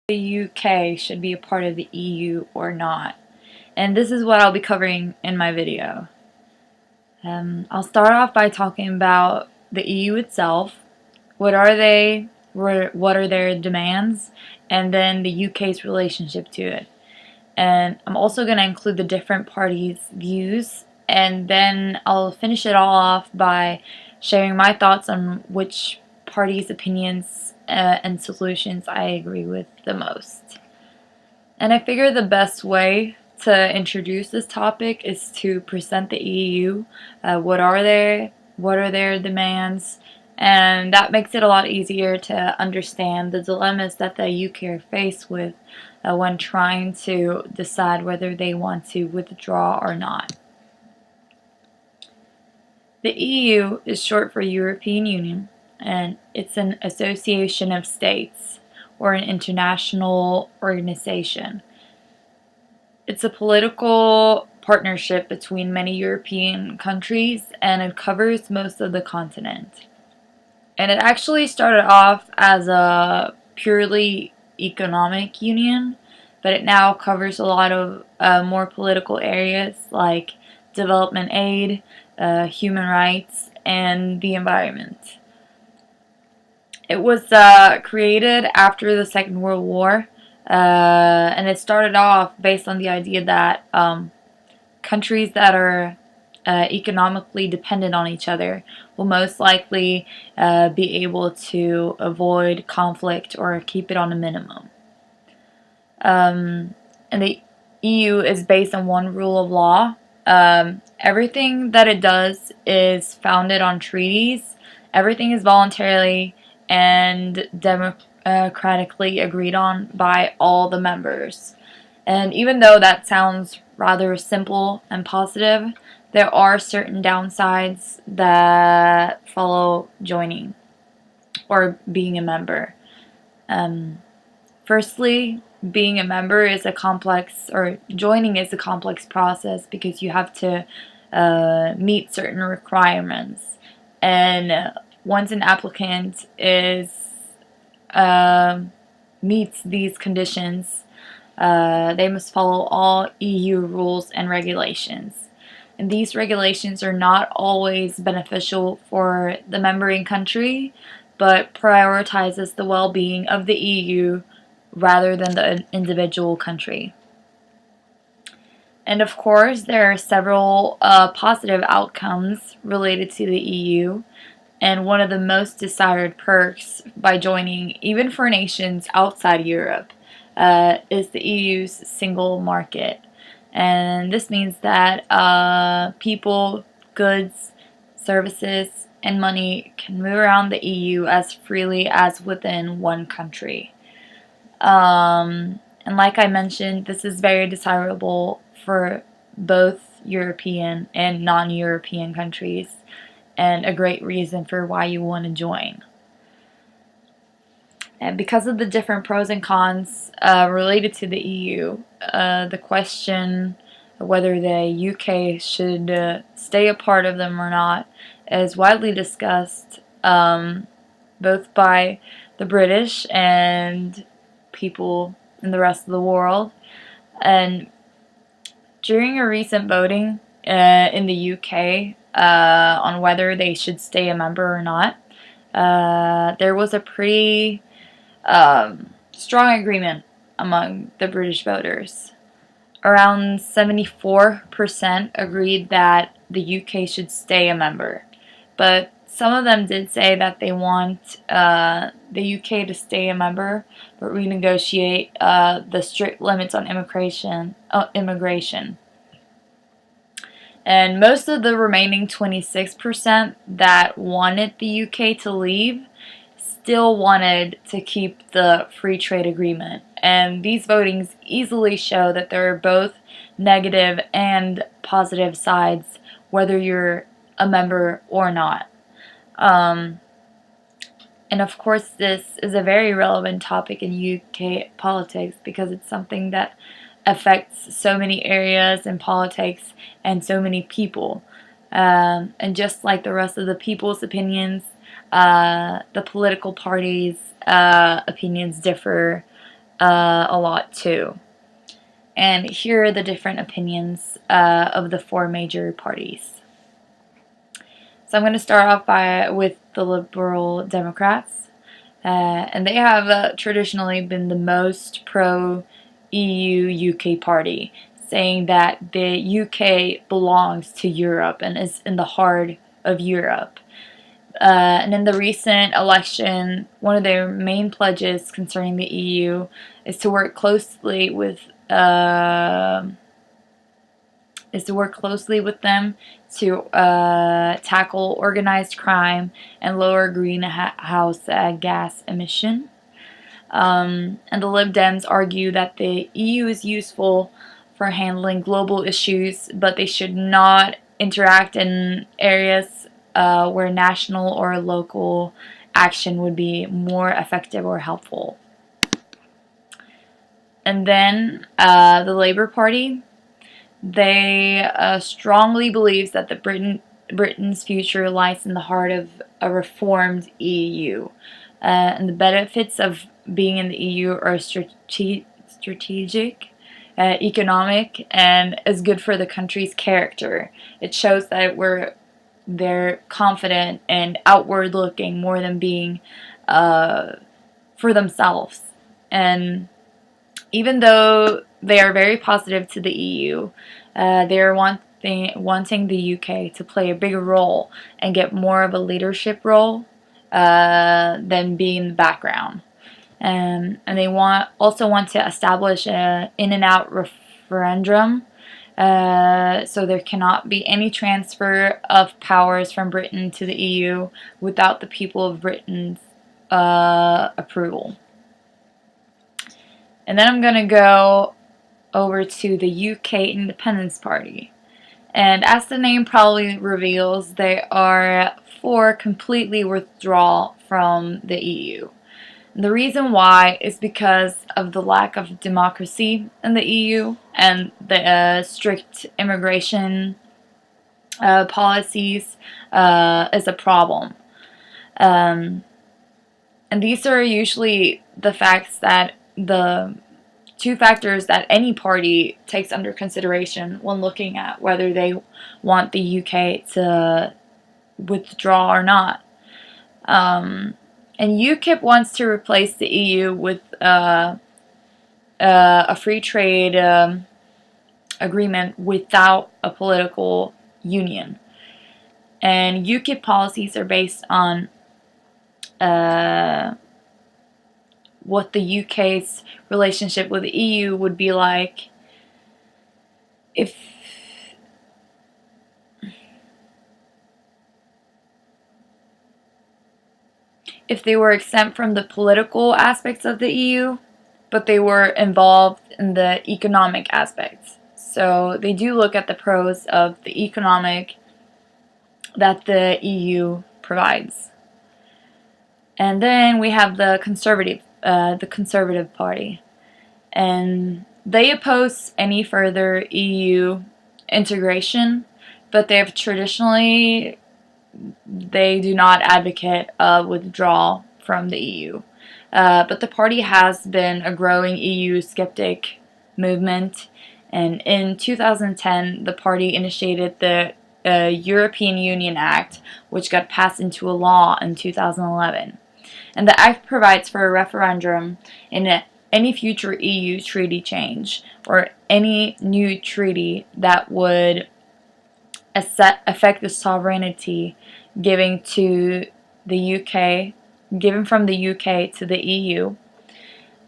the UK should be a part of the EU or not. And this is what I'll be covering in my video. I'll start off by talking about the EU itself. What are they? What are their demands? And then the UK's relationship to it. And I'm also going to include the different parties' views. And then I'll finish it all off by sharing my thoughts on which party's opinions and solutions I agree with the most. And I figure the best way to introduce this topic is to present the EU. What are their demands? And that makes it a lot easier to understand the dilemmas that the UK are faced with when trying to decide whether they want to withdraw or not. The EU is short for European Union, and it's an association of states or an international organization. It's a political partnership between many European countries, and it covers most of the continent. And it actually started off as a purely economic union, but it now covers a lot of more political areas like development aid, human rights, and the environment. It was created after the Second World War, and it started off based on the idea that countries that are economically dependent on each other will most likely be able to avoid conflict or keep it on a minimum. And the EU is based on one rule of law. Everything that it does is founded on treaties. Everything is voluntarily and democratically agreed on by all the members. And even though that sounds rather simple and positive, there are certain downsides that follow joining or being a member. Firstly, being a member is a complex, or joining is a complex process because you have to meet certain requirements. And once an applicant meets these conditions, they must follow all EU rules and regulations. And these regulations are not always beneficial for the member country, but prioritizes the well-being of the EU rather than the individual country. And of course, there are several positive outcomes related to the EU, and one of the most desired perks by joining, even for nations outside Europe, is the EU's single market. And this means that people, goods, services, and money can move around the EU as freely as within one country. And like I mentioned, this is very desirable for both European and non-European countries, and a great reason for why you want to join. And because of the different pros and cons related to the EU, the question whether the UK should stay a part of them or not is widely discussed both by the British and people in the rest of the world. And during a recent voting in the UK on whether they should stay a member or not, there was a pretty strong agreement among the British voters. Around 74% agreed that the UK should stay a member, but some of them did say that they want the UK to stay a member, but renegotiate the strict limits on immigration. And most of the remaining 26% that wanted the UK to leave still wanted to keep the free trade agreement. And these votings easily show that there are both negative and positive sides, whether you're a member or not. And of course, this is a very relevant topic in UK politics because it's something that affects so many areas in politics and so many people. And just like the rest of the people's opinions, the political parties' opinions differ a lot too. And here are the different opinions of the four major parties. So I'm going to start off with the Liberal Democrats. And they have traditionally been the most pro-EU UK party, saying that the UK belongs to Europe and is in the heart of Europe. And in the recent election, one of their main pledges concerning the EU is to work closely with them to tackle organized crime and lower greenhouse gas emission. And the Lib Dems argue that the EU is useful for handling global issues, but they should not interact in areas where national or local action would be more effective or helpful. And then the Labour Party, they strongly believes that Britain's future lies in the heart of a reformed EU. And the benefits of being in the EU are strategic, economic, and is good for the country's character. It shows that they're confident and outward looking more than being for themselves. And even though they are very positive to the EU, they are wanting the UK to play a bigger role and get more of a leadership role than being in the background. And they also want to establish an in-and-out referendum, so there cannot be any transfer of powers from Britain to the EU without the people of Britain's approval. And then I'm going to go over to the UK Independence Party. And as the name probably reveals, they are for completely withdrawal from the EU. The reason why is because of the lack of democracy in the EU and the strict immigration policies is a problem. And these are usually the two factors that any party takes under consideration when looking at whether they want the UK to withdraw or not. And UKIP wants to replace the EU with a free trade agreement without a political union. And UKIP policies are based on what the UK's relationship with the EU would be like if they were exempt from the political aspects of the EU, but they were involved in the economic aspects. So they do look at the pros of the economic that the EU provides. And then we have the Conservative Party, and they oppose any further EU integration, but they do not advocate a withdrawal from the EU. But the party has been a growing EU skeptic movement, and in 2010 the party initiated the European Union Act, which got passed into a law in 2011. And the act provides for a referendum in any future EU treaty change or any new treaty that would affect the sovereignty given from the UK to the EU.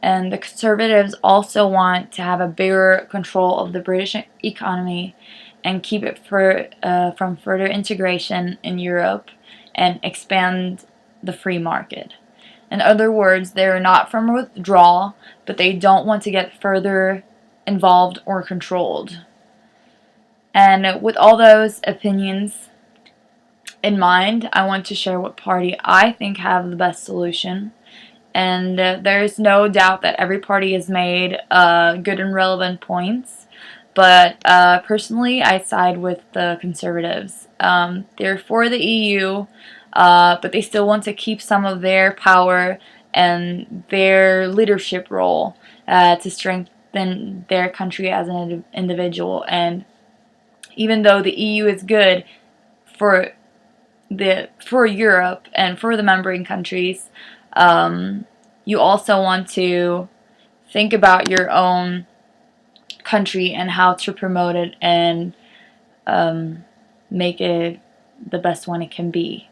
And the Conservatives also want to have a bigger control of the British economy and keep it from further integration in Europe and expand the free market. In other words, they are not from withdrawal, but they don't want to get further involved or controlled. And with all those opinions in mind, I want to share what party I think have the best solution. And there's no doubt that every party has made good and relevant points. But personally, I side with the Conservatives. They're for the EU, but they still want to keep some of their power and their leadership role to strengthen their country as an individual. And even though the EU is good for Europe and for the membrane countries, you also want to think about your own country and how to promote it and make it the best one it can be.